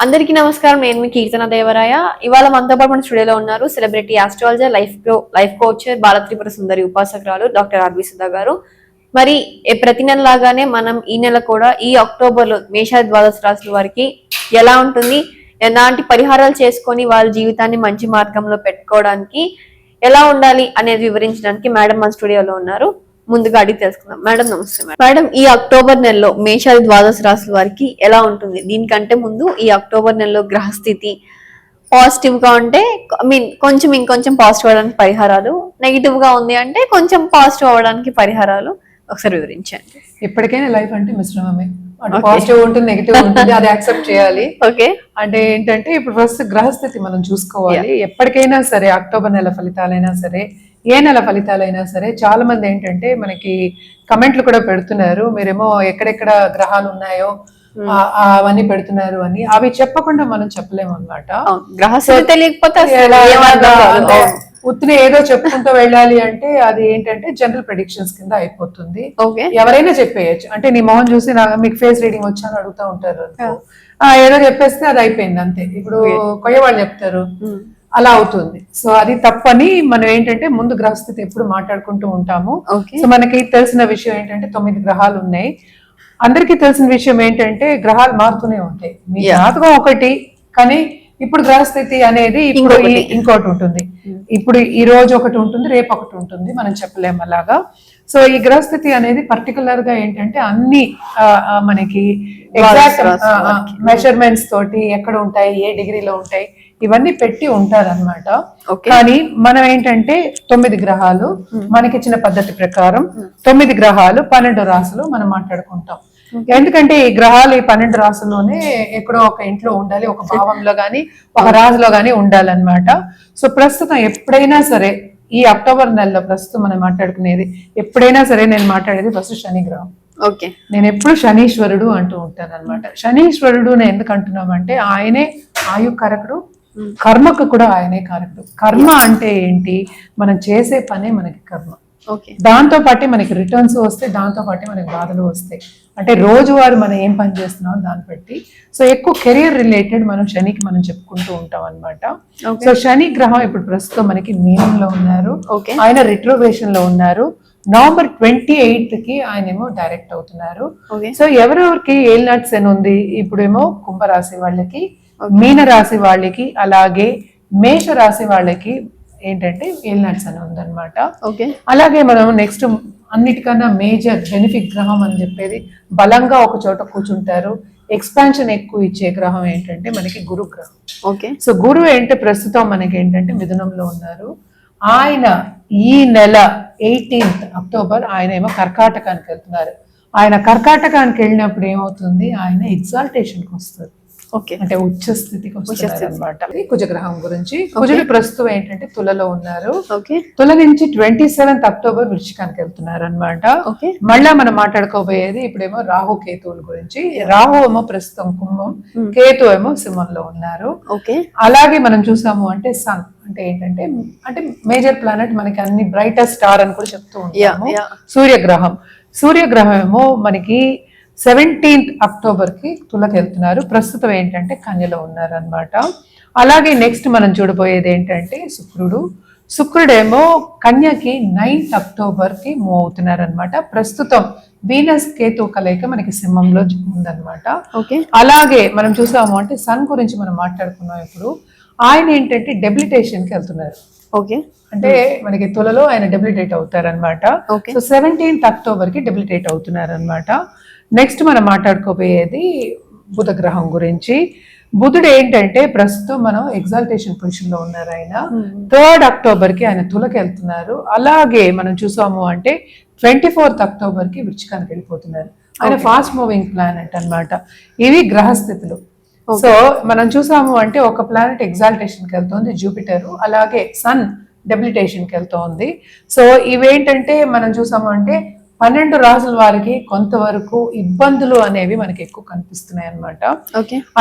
అందరికీ నమస్కారం. నేను మీ కీర్తన దేవరాయ. ఇవాళ మనతో పాటు మన స్టూడియోలో ఉన్నారు celebrity astrologer, life coacher, Balatripura Sundari ఉపాసకురాలు డాక్టర్ ఆర్వి సుధా గారు. మరి ప్రతి నెల లాగానే మనం ఈ నెల కూడా ఈ అక్టోబర్ లో మేష ద్వాదశ రాశుల వారికి ఎలా ఉంటుంది, ఎలాంటి పరిహారాలు చేసుకొని వాళ్ళ జీవితాన్ని మంచి మార్గంలో పెట్టుకోవడానికి ఎలా ఉండాలి అనేది వివరించడానికి మేడం మన స్టూడియోలో ఉన్నారు. ముందుగా అడిగి తెలుసుకుందాం. మేడం నమస్తే. మేడం, ఈ అక్టోబర్ నెలలో మేషాది ద్వాదశ రాశుల వారికి ఎలా ఉంటుంది? దీనికంటే ముందు ఈ అక్టోబర్ నెలలో గ్రహస్థితి పాజిటివ్ గా ఉంటే కొంచెం ఇంకొంచెం పాజిటివ్ అవడానికి పరిహారాలు, నెగిటివ్ గా ఉంది అంటే కొంచెం పాజిటివ్ అవడానికి పరిహారాలు ఒకసారి వివరించండి. ఎప్పటికైనా లైఫ్ అంటే మిశ్రమమే, అంటే పాజిటివ్ ఉంటుంది, నెగిటివ్ ఉంటుంది, అది యాక్సెప్ట్ చేయాలి. ఓకే, అంటే ఏంటంటే ఇప్పుడు ఫస్ట్ గ్రహస్థితి మనం చూసుకోవాలి. ఎప్పటికైనా సరే అక్టోబర్ నెల ఫలితాలైనా సరే, ఏ నెల ఫలితాలైనా సరే, చాలా మంది ఏంటంటే మనకి కమెంట్లు కూడా పెడుతున్నారు, మీరేమో ఎక్కడెక్కడ గ్రహాలు ఉన్నాయో అవన్నీ పెడుతున్నారు అని. అవి చెప్పకుండా మనం చెప్పలేము అనమాట. గ్రహస్థితి తెలియకపోతే ఉత్తిని ఏదో చెప్పుకుంటూ వెళ్ళాలి అంటే అది ఏంటంటే జనరల్ ప్రెడిక్షన్స్ కింద అయిపోతుంది. ఎవరైనా చెప్పేయచ్చు. అంటే నీ మొహం చూసి మీకు ఫేస్ రీడింగ్ వచ్చాను అడుగుతూ ఉంటారు, ఏదో చెప్పేస్తే అది అయిపోయింది అంతే. ఇప్పుడు కొయ్య వాళ్ళు చెప్తారు, అలా అవుతుంది. సో అది తప్పని మనం ఏంటంటే ముందు గ్రహస్థితి ఎప్పుడు మాట్లాడుకుంటూ ఉంటాము. సో మనకి తెలిసిన విషయం ఏంటంటే 9 గ్రహాలు ఉన్నాయి. అందరికీ తెలిసిన విషయం ఏంటంటే గ్రహాలు మారుతూనే ఉంటాయి. మీ జాతకం ఒకటి, కానీ ఇప్పుడు గ్రహస్థితి అనేది ఇప్పుడు ఇంకోటి ఉంటుంది. ఇప్పుడు ఈ రోజు ఒకటి ఉంటుంది, రేపు ఒకటి ఉంటుంది, మనం చెప్పలేము అలాగా. సో ఈ గ్రహస్థితి అనేది పర్టికులర్ గా ఏంటంటే అన్ని మనకి ఎగ్జాక్ట్ మెజర్మెంట్స్ తోటి ఎక్కడ ఉంటాయి, ఏ డిగ్రీలో ఉంటాయి, ఇవన్నీ పెట్టి ఉంటారు అనమాట. కానీ మనం ఏంటంటే 9 గ్రహాలు మనకిచ్చిన పద్ధతి ప్రకారం 9 గ్రహాలు 12 రాసులు మనం మాట్లాడుకుంటాం. ఎందుకంటే ఈ గ్రహాలు ఈ 12 రాసుల్లోనే ఎక్కడో ఒక ఇంట్లో ఉండాలి, ఒక భావంలో గాని ఒక రాజులో గాని ఉండాలన్నమాట. సో ప్రస్తుతం ఎప్పుడైనా సరే ఈ అక్టోబర్ నెలలో ప్రస్తుతం మనం మాట్లాడుకునేది, ఎప్పుడైనా సరే నేను మాట్లాడేది ఫస్ట్ శని గ్రహం. నేను ఎప్పుడు శనీశ్వరుడు అంటూ ఉంటాను అనమాట. శనీశ్వరుడు ఎందుకు అంటున్నామంటే ఆయనే ఆయుకారకుడు, కర్మకు కూడా ఆయనే కారకుడు. కర్మ అంటే ఏంటి? మనం చేసే పనే మనకి కర్మ. దాంతో పాటే మనకి రిటర్న్స్ వస్తాయి, దాంతో పాటే మనకి బాధలు వస్తాయి. అంటే రోజువారు మనం ఏం పని చేస్తున్నాం దాన్ని బట్టి. సో ఎక్కువ కెరీర్ రిలేటెడ్ మనం శనికి మనం చెప్పుకుంటూ ఉంటాం అనమాట. సో శని గ్రహం ఇప్పుడు ప్రస్తుతం మనకి మీనంలో ఉన్నారు, ఆయన రిట్రోగ్రేషన్ లో ఉన్నారు. నవంబర్ 28 కి ఆయన ఏమో డైరెక్ట్ అవుతున్నారు. సో ఎవరెవరికి ఏలినాటి శని ఉంది, ఇప్పుడేమో కుంభరాశి వాళ్ళకి, మీన రాశి వాళ్ళకి, అలాగే మేష రాశి వాళ్ళకి ఏంటంటే ఏలినాటి శని ఉందన్నమాట. అలాగే మనం నెక్స్ట్ అన్నిటికన్నా మేజర్ బెనిఫిట్ గ్రహం అని చెప్పేది, బలంగా ఒక చోట కూర్చుంటారు, ఎక్స్పాన్షన్ ఎక్కువ ఇచ్చే గ్రహం ఏంటంటే మనకి గురు గ్రహం. సో గురువు ఏంటంటే ప్రస్తుతం మనకి ఏంటంటే మిథునంలో ఉన్నారు. ఆయన ఈ నెల 18th అక్టోబర్ ఆయన ఏమో కర్కాటకానికి వెళ్తున్నారు. ఆయన కర్కాటకానికి వెళ్ళినప్పుడు ఏమవుతుంది, ఆయన ఎగ్జాల్టేషన్కి వస్తారు, అంటే ఉచ్చ స్థితికి వస్తారు అనమాట. కుజగ్రహం గురించి, కుజుడు ప్రస్తుతం ఏంటంటే తులలో ఉన్నారు. తుల నుంచి 27th అక్టోబర్ వృశ్చికానికి వెళ్తున్నారు అనమాట. మళ్ళా మనం మాట్లాడుకోబోయేది ఇప్పుడేమో రాహు కేతువుల గురించి. రాహు ఏమో ప్రస్తుతం కుంభం, కేతు ఏమో సింహంలో ఉన్నారు. అలాగే మనం చూసాము అంటే సన్ అంటే ఏంటంటే అంటే మేజర్ ప్లానెట్, మనకి అన్ని బ్రైటెస్ట్ స్టార్ అని కూడా చెప్తూ ఉంటాము. సూర్యగ్రహం, సూర్యగ్రహం ఏమో మనకి 17th అక్టోబర్ కి తులకి వెళ్తున్నారు. ప్రస్తుతం ఏంటంటే కన్యలో ఉన్నారు అనమాట. అలాగే నెక్స్ట్ మనం చూడబోయేది ఏంటంటే శుక్రుడు. శుక్రుడేమో కన్యకి 9th అక్టోబర్ కి మూవ్ అవుతున్నారు అనమాట. ప్రస్తుతం వీనస్ కేతు కలయిక మనకి సింహంలో ఉందన్నమాట. అలాగే మనం చూసాము అంటే సన్ గురించి మనం మాట్లాడుకున్నాం. ఇప్పుడు ఆయన ఏంటంటే డెబిలిటేషన్ కి వెళ్తున్నారు. అంటే మనకి తులలో ఆయన డెబిలిటేట్ అవుతారు అనమాట. సో 17th అక్టోబర్ కి డెబిలిటేట్ అవుతున్నారు అనమాట. నెక్స్ట్ మనం మాట్లాడుకోబోయేది బుధ గ్రహం గురించి. బుధుడు ఏంటంటే ప్రస్తుతం మనం ఎగ్జాల్టేషన్ పొజిషన్ లో ఉన్నారు. ఆయన 3rd అక్టోబర్ కి ఆయన తులకి వెళ్తున్నారు. అలాగే మనం చూసాము అంటే 24th అక్టోబర్ కి వృశ్చికానికి వెళ్ళిపోతున్నారు. ఆయన ఫాస్ట్ మూవింగ్ ప్లానెట్ అనమాట. ఇవి గ్రహస్థితులు. సో మనం చూసాము అంటే ఒక ప్లానెట్ ఎగ్జాల్టేషన్ కి వెళ్తుంది జూపిటర్, అలాగే సన్ డెబిలిటేషన్ కి వెళ్తోంది. సో ఇవేంటంటే మనం చూసాము అంటే 12 రాసుల వారికి కొంతవరకు ఇబ్బందులు అనేవి మనకి ఎక్కువ కనిపిస్తున్నాయి అనమాట.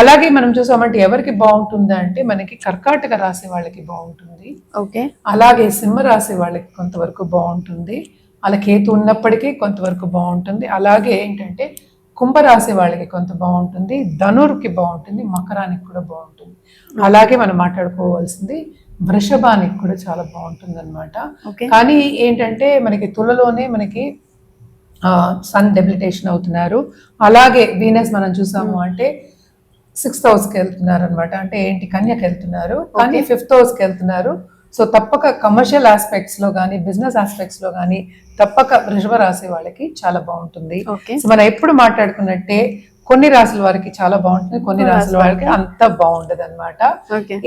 అలాగే మనం చూసామంటే ఎవరికి బాగుంటుంది అంటే మనకి కర్కాటక రాశి వాళ్ళకి బాగుంటుంది, అలాగే సింహ రాశి వాళ్ళకి కొంతవరకు బాగుంటుంది, అలా కేతు ఉన్నప్పటికీ కొంతవరకు బాగుంటుంది. అలాగే ఏంటంటే కుంభరాశి వాళ్ళకి కొంత బాగుంటుంది, ధనుర్కి బాగుంటుంది, మకరానికి కూడా బాగుంటుంది. అలాగే మనం మాట్లాడుకోవాల్సింది వృషభానికి కూడా చాలా బాగుంటుంది అనమాట. కానీ ఏంటంటే మనకి తులలోనే మనకి సన్ డెబిలిటేషన్ అవుతున్నారు. అలాగే వీనస్ మనం చూసాము అంటే 6th హౌస్కి వెళ్తున్నారు అనమాట. అంటే ఏంటి, కన్యకి వెళ్తున్నారు, కానీ 5th హౌస్కి వెళ్తున్నారు. సో తప్పక కమర్షియల్ ఆస్పెక్ట్స్ లో కానీ బిజినెస్ ఆస్పెక్ట్స్ లో కానీ తప్పక వృషభ రాశి వాళ్ళకి చాలా బాగుంటుంది. సో మనం ఎప్పుడు మాట్లాడుకున్నట్టే కొన్ని రాశుల వారికి చాలా బాగుంటుంది, కొన్ని రాశుల వారికి అంత బాగుంటది అనమాట.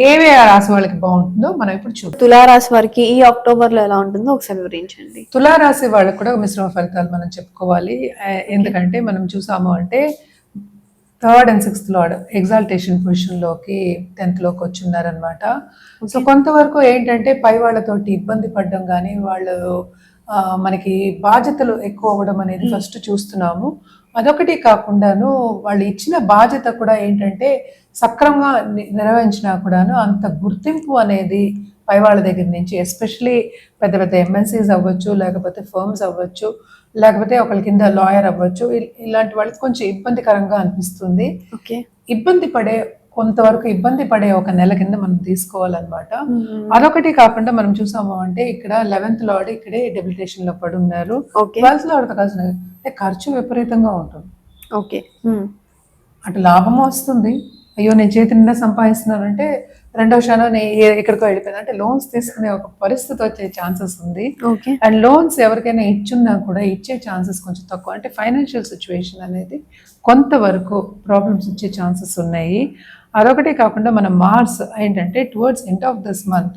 ఏవే రాశి వాళ్ళకి బాగుంటుందో మనం ఇప్పుడు చూద్దాం. తులారాశి వారికి ఈ అక్టోబర్ లో ఎలా ఉంటుందో ఒకసారి వివరించండి. తులారాశి వాళ్ళకి కూడా మిశ్రమ ఫలితాలు మనం చెప్పుకోవాలి. ఎందుకంటే మనం చూసాము అంటే 3rd and 6th lord exaltation position లోకి 10th లోకి వచ్చున్నారనమాట. సో కొంతవరకు ఏంటంటే పై వాళ్ళతోటి ఇబ్బంది పడడం కానీ వాళ్ళు మనకి బాధ్యతలు ఎక్కువ అవ్వడం అనేది ఫస్ట్ చూస్తున్నాము. అదొకటి కాకుండాను వాళ్ళు ఇచ్చిన బాధ్యత కూడా ఏంటంటే సక్రమంగా నిర్వహించినా కూడాను అంత గుర్తింపు అనేది పై వాళ్ళ దగ్గర నుంచి, ఎస్పెషలీ పెద్ద పెద్ద ఎంఎన్సీస్ అవ్వచ్చు, లేకపోతే ఫర్మ్స్ అవ్వచ్చు, లేకపోతే ఒకళ్ళ కింద లాయర్ అవ్వచ్చు, ఇలాంటి వాళ్ళకి కొంచెం ఇబ్బందికరంగా అనిపిస్తుంది. కొంతవరకు ఇబ్బంది పడే ఒక నెల కింద మనం తీసుకోవాలన్నమాట. అదొకటి కాకుండా మనం చూసాము అంటే ఇక్కడ 11th లార్డ్ ఇక్కడే డెబిలిటేషన్ లో పడి ఉన్నారు. 12th లార్డ్ కలిసిన ఖర్చు విపరీతంగా ఉంటుంది. అటు లాభం వస్తుంది, అయ్యో నేను చేతి నిండా సంపాదిస్తున్నానంటే రెండో క్షణం ఎక్కడికో వెళ్ళిపోయింది అంటే లోన్స్ తీసుకునే ఒక పరిస్థితి వచ్చే ఛాన్సెస్ ఉంది. అండ్ లోన్స్ ఎవరికైనా ఇచ్చున్నా కూడా ఇచ్చే ఛాన్సెస్ కొంచెం తక్కువ. అంటే ఫైనాన్షియల్ సిచ్యువేషన్ అనేది కొంతవరకు ప్రాబ్లమ్స్ ఇచ్చే ఛాన్సెస్ ఉన్నాయి. అదొకటి కాకుండా మన మార్స్ ఏంటంటే towards end of this month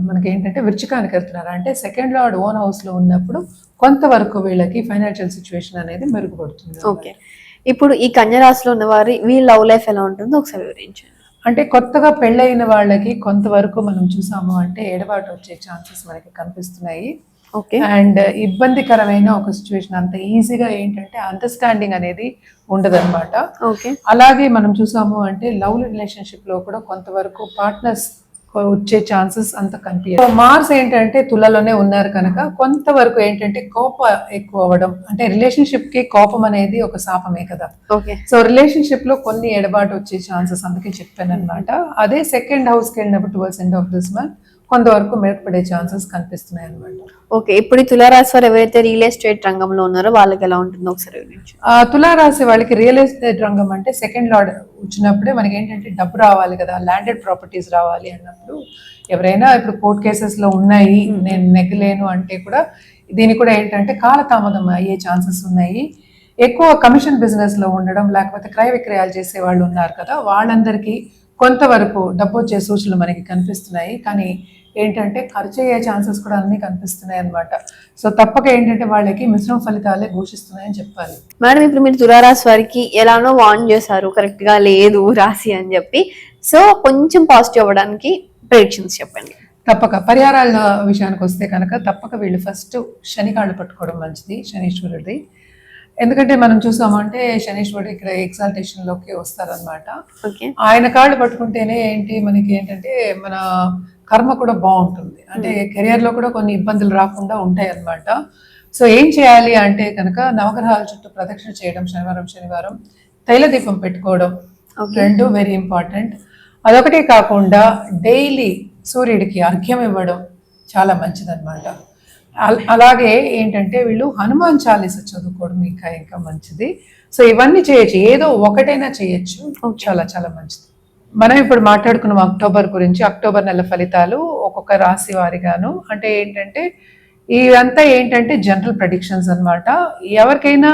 మనకి ఏంటంటే వృచ్చికానికి వెళ్తున్నారు. అంటే 2nd లార్డ్ ఓన్ హౌస్ లో ఉన్నప్పుడు కొంతవరకు వీళ్ళకి ఫైనాన్షియల్ సిచ్యువేషన్ అనేది మెరుగుపడుతుంది. ఓకే, ఇప్పుడు ఈ కన్యా రాశిలో ఉన్న వారి వీళ్ళ లవ్ లైఫ్ ఎలా ఉంటుందో ఒకసారి వివరించండి. అంటే కొత్తగా పెళ్ళైన వాళ్ళకి కొంతవరకు మనం చూసాము అంటే ఎడబాటు వచ్చే ఛాన్సెస్ మనకి కనిపిస్తున్నాయి. అండ్ ఇబ్బందికరమైన ఒక సిచ్యువేషన్, అంత ఈజీగా ఏంటంటే అండర్స్టాండింగ్ అనేది ఉండదన్నమాట. అలాగే మనం చూసాము అంటే లవ్ రిలేషన్షిప్ లో కూడా కొంతవరకు పార్ట్నర్స్ వచ్చే ఛాన్సెస్ అంత కనిపించదు. మార్స్ ఏంటంటే తులలోనే ఉన్నారు కనుక కొంతవరకు ఏంటంటే కోపం ఎక్కువ అవ్వడం, అంటే రిలేషన్షిప్ కి కోపం అనేది ఒక శాపమే కదా. సో రిలేషన్షిప్ లో కొన్ని ఎడబాటు వచ్చే ఛాన్సెస్ అందుకే చెప్పాను అనమాట. అదే 2nd హౌస్ కి వెళ్ళినప్పుడు towards end of this month కొంతవరకు మెరుగుపడే ఛాన్సెస్ కనిపిస్తున్నాయి అనమాట. ఓకే, ఇప్పుడు తులారాశి వారు ఎవరైతే రియల్ ఎస్టేట్ రంగంలో ఉన్నారో వాళ్ళకి ఎలా ఉంటుందో ఒకసారి వివరించండి. తులారాశి వాళ్ళకి రియల్ ఎస్టేట్ రంగం అంటే 2nd లార్డ్ వచ్చినప్పుడే మనకి ఏంటంటే డబ్బు రావాలి కదా, ల్యాండెడ్ ప్రాపర్టీస్ రావాలి అన్నప్పుడు ఎవరైనా ఇప్పుడు కోర్ట్ కేసెస్ లో ఉన్నాయి నేను నెగ్గలేను అంటే కూడా దీనికి కూడా ఏంటంటే కాలతామదం అయ్యే ఛాన్సెస్ ఉన్నాయి. ఎక్కువ కమిషన్ బిజినెస్ లో ఉండడం, లేకపోతే క్రయ విక్రయాలు చేసే వాళ్ళు ఉన్నారు కదా, వాళ్ళందరికీ కొంతవరకు డబ్బు వచ్చే సూచనలు మనకి కనిపిస్తున్నాయి. కానీ ఏంటంటే ఖర్చు అయ్యే ఛాన్సెస్ కూడా అన్ని కనిపిస్తున్నాయి అనమాట. సో తప్పక ఏంటంటే వాళ్ళకి మిశ్రమ ఫలితాలే ఘోషిస్తున్నాయని చెప్పాలి. మేడం, ఇప్పుడు మీరు తులారాశి వారికి ఎలానో వార్న్ చేశారు కరెక్ట్ గా లేదు రాశి అని చెప్పి, సో కొంచెం పాజిటివ్ అవ్వడానికి ప్రెడిక్షన్స్ చెప్పండి. తప్పక పరిహారాల విషయానికి వస్తే కనుక తప్పక వీళ్ళు ఫస్ట్ శని కాళ్ళు పట్టుకోవడం మంచిది, శనీశ్వరుడిది. ఎందుకంటే మనం చూసామంటే శనీశ్వరుడు ఇక్కడ ఎగ్జాల్టేషన్ లోకి వస్తారనమాట. ఆయన కాళ్ళు పట్టుకుంటేనే ఏంటి మనకి ఏంటంటే మన కర్మ కూడా బాగుంటుంది, అంటే కెరియర్ లో కూడా కొన్ని ఇబ్బందులు రాకుండా ఉంటాయి అన్నమాట. సో ఏం చేయాలి అంటే కనుక నవగ్రహాల చుట్టూ ప్రదక్షిణ చేయడం, శనివారం తైల దీపం పెట్టుకోవడం, రెండు వెరీ ఇంపార్టెంట్. అదొకటే కాకుండా డైలీ సూర్యుడికి అర్ఘ్యం ఇవ్వడం చాలా మంచిదన్నమాట. అలాగే ఏంటంటే వీళ్ళు హనుమాన్ చాలీస చదువుకోవడం ఇంకా మంచిది. సో ఇవన్నీ చేయొచ్చు, ఏదో ఒకటైనా చేయొచ్చు, చాలా చాలా మంచిది. మనం ఇప్పుడు మాట్లాడుకున్నాం అక్టోబర్ గురించి, అక్టోబర్ నెల ఫలితాలు ఒక్కొక్క రాశి వారిగాను. అంటే ఏంటంటే ఇవంతా ఏంటంటే జనరల్ ప్రెడిక్షన్స్ అన్నమాట. ఎవరికైనా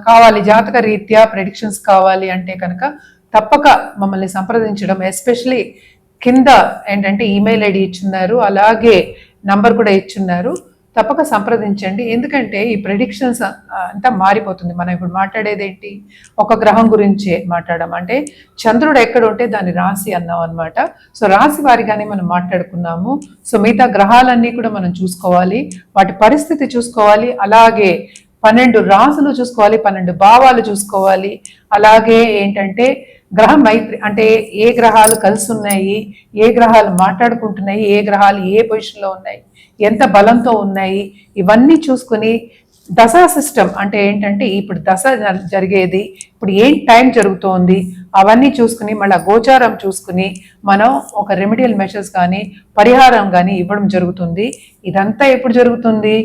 కావాలి జాతక రీత్యా ప్రెడిక్షన్స్ కావాలి అంటే కనుక తప్పక మమ్మల్ని సంప్రదించడం, ఎస్పెషలీ కింద ఏంటంటే ఈమెయిల్ ఐడి ఇచ్చున్నారు, అలాగే నంబర్ కూడా ఇచ్చున్నారు, తప్పక సంప్రదించండి. ఎందుకంటే ఈ ప్రెడిక్షన్స్ అంతా మారిపోతుంది. మనం ఇప్పుడు మాట్లాడేది ఏంటి, ఒక గ్రహం గురించే మాట్లాడడం, అంటే చంద్రుడు ఎక్కడ ఉంటే దాని రాశి అన్నాం అనమాట. సో రాశి వారిగానే మనం మాట్లాడుకున్నాము. సో మిగతా గ్రహాలన్నీ కూడా మనం చూసుకోవాలి, వాటి పరిస్థితి చూసుకోవాలి, అలాగే 12 రాశులు చూసుకోవాలి, 12 భావాలు చూసుకోవాలి. అలాగే ఏంటంటే గ్రహ మైత్రి, అంటే ఏ గ్రహాలు కలిసి ఉన్నాయి, ఏ గ్రహాలు మాట్లాడుకుంటున్నాయి, ఏ గ్రహాలు ఏ పొజిషన్లో ఉన్నాయి, ఎంత బలంతో ఉన్నాయి, ఇవన్నీ చూసుకుని దశా సిస్టమ్ అంటే ఏంటంటే ఇప్పుడు దశ జరిగేది, ఇప్పుడు ఏం టైం జరుగుతోంది అవన్నీ చూసుకుని మళ్ళీ గోచారం చూసుకుని మనం ఒక రెమెడియల్ మెషర్స్ కానీ పరిహారం కానీ ఇవ్వడం జరుగుతుంది. ఇదంతా ఎప్పుడు జరుగుతుంది?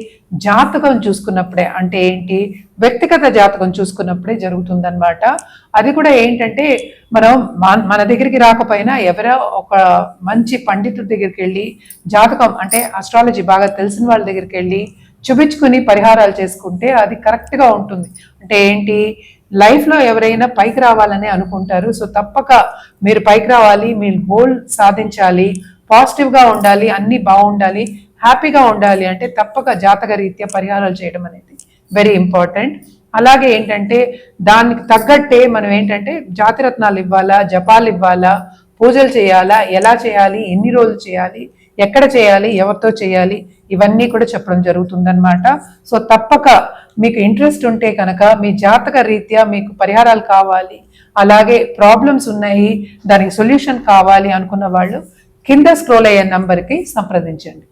జాతకం చూసుకున్నప్పుడే. అంటే ఏంటి? వ్యక్తిగత జాతకం చూసుకున్నప్పుడే జరుగుతుంది అనమాట. అది కూడా ఏంటంటే మనం మన దగ్గరికి రాకపోయినా ఎవరో ఒక మంచి పండితుడి దగ్గరికి వెళ్ళి జాతకం అంటే అస్ట్రాలజీ బాగా తెలిసిన వాళ్ళ దగ్గరికి వెళ్ళి చూపించుకుని పరిహారాలు చేసుకుంటే అది కరెక్ట్గా ఉంటుంది. అంటే ఏంటి? లైఫ్లో ఎవరైనా పైకి రావాలని అనుకుంటారు. సో తప్పక మీరు పైకి రావాలి, మీరు గోల్ సాధించాలి, పాజిటివ్గా ఉండాలి, అన్నీ బాగుండాలి, హ్యాపీగా ఉండాలి అంటే తప్పక జాతక రీత్యా పరిహారాలు చేయడం అనేది వెరీ ఇంపార్టెంట్. అలాగే ఏంటంటే దానికి తగ్గట్టే మనం ఏంటంటే జాతిరత్నాలు ఇవ్వాలా, జపాలు ఇవ్వాలా, పూజలు చేయాలా, ఎలా చేయాలి, ఎన్ని రోజులు చేయాలి, ఎక్కడ చేయాలి, ఎవరితో చేయాలి, ఇవన్నీ కూడా చెప్పడం జరుగుతుందన్నమాట. సో తప్పక మీకు ఇంట్రెస్ట్ ఉంటే కనుక మీ జాతక రీత్యా మీకు పరిహారాలు కావాలి, అలాగే ప్రాబ్లమ్స్ ఉన్నాయి, దానికి సొల్యూషన్ కావాలి అనుకున్న వాళ్ళు కింద స్క్రోల్ అయ్యే నంబర్కి సంప్రదించండి.